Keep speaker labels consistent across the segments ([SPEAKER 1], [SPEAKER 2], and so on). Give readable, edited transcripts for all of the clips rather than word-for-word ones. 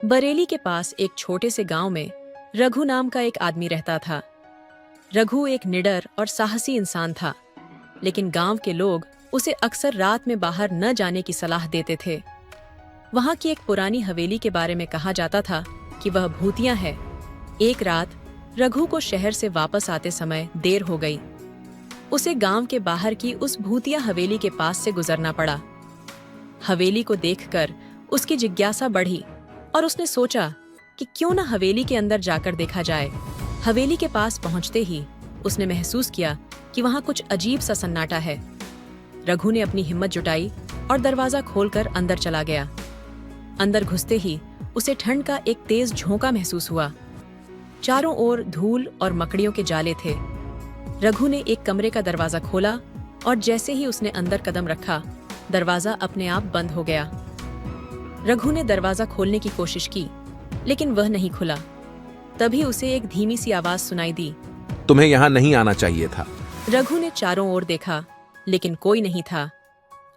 [SPEAKER 1] बरेली के पास एक छोटे से गांव में रघु नाम का एक आदमी रहता था। रघु एक निडर और साहसी इंसान था, लेकिन गांव के लोग उसे अक्सर रात में बाहर न जाने की सलाह देते थे। वहां की एक पुरानी हवेली के बारे में कहा जाता था कि वह भूतिया है। एक रात रघु को शहर से वापस आते समय देर हो गई। उसे गांव के बाहर की उस भूतिया हवेली के पास से गुजरना पड़ा। हवेली को देखकर उसकी जिज्ञासा बढ़ी और उसने सोचा कि क्यों न हवेली के अंदर जाकर देखा जाए। हवेली के पास पहुंचते ही उसने महसूस किया कि वहां कुछ अजीब सा सन्नाटा है। रघु ने अपनी हिम्मत जुटाई और दरवाजा खोलकर अंदर चला गया। अंदर घुसते ही उसे ठंड का एक तेज झोंका महसूस हुआ। चारों ओर धूल और मकड़ियों के जाले थे। रघु ने एक कमरे का दरवाजा खोला और जैसे ही उसने अंदर कदम रखा, दरवाजा अपने आप बंद हो गया। रघु ने दरवाजा खोलने की कोशिश की, लेकिन वह नहीं खुला। तभी उसे एक धीमी सी आवाज सुनाई दी,
[SPEAKER 2] तुम्हें यहाँ नहीं आना चाहिए था।
[SPEAKER 1] रघु ने चारों ओर देखा, लेकिन कोई नहीं था।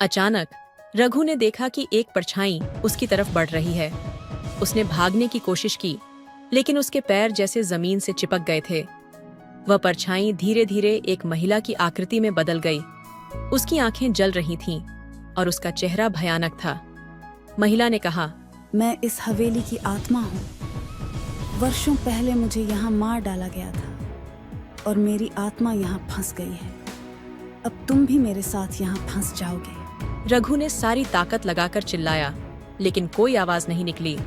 [SPEAKER 1] अचानक रघु ने देखा कि एक परछाई उसकी तरफ बढ़ रही है। उसने भागने की कोशिश की, लेकिन उसके पैर जैसे जमीन से चिपक गए थे। वह परछाई धीरे धीरे एक महिला की आकृति में बदल गई। उसकी आंखें जल रही थीं और उसका चेहरा भयानक था। महिला ने कहा,
[SPEAKER 3] मैं इस हवेली की आत्मा हूँ। वर्षों पहले मुझे यहाँ मार डाला गया था और मेरी आत्मा यहाँ फंस गई है। अब तुम भी मेरे साथ यहाँ फंस जाओगे।
[SPEAKER 1] रघु ने सारी ताकत लगाकर चिल्लाया, लेकिन कोई आवाज नहीं निकली।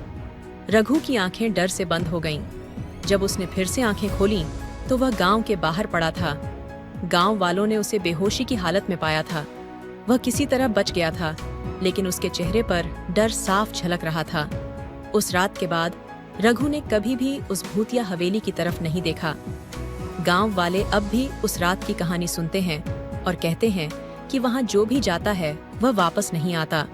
[SPEAKER 1] रघु की आंखें डर से बंद हो गईं। जब उसने फिर से आंखें खोलीं, तो वह गांव के बाहर पड़ा था। गांव वालों ने उसे बेहोशी की हालत में पाया था। वह किसी तरह बच गया था, लेकिन उसके चेहरे पर डर साफ झलक रहा था। उस रात के बाद रघु ने कभी भी उस भूतिया हवेली की तरफ नहीं देखा। गांव वाले अब भी उस रात की कहानी सुनते हैं और कहते हैं कि वहां जो भी जाता है वह वापस नहीं आता।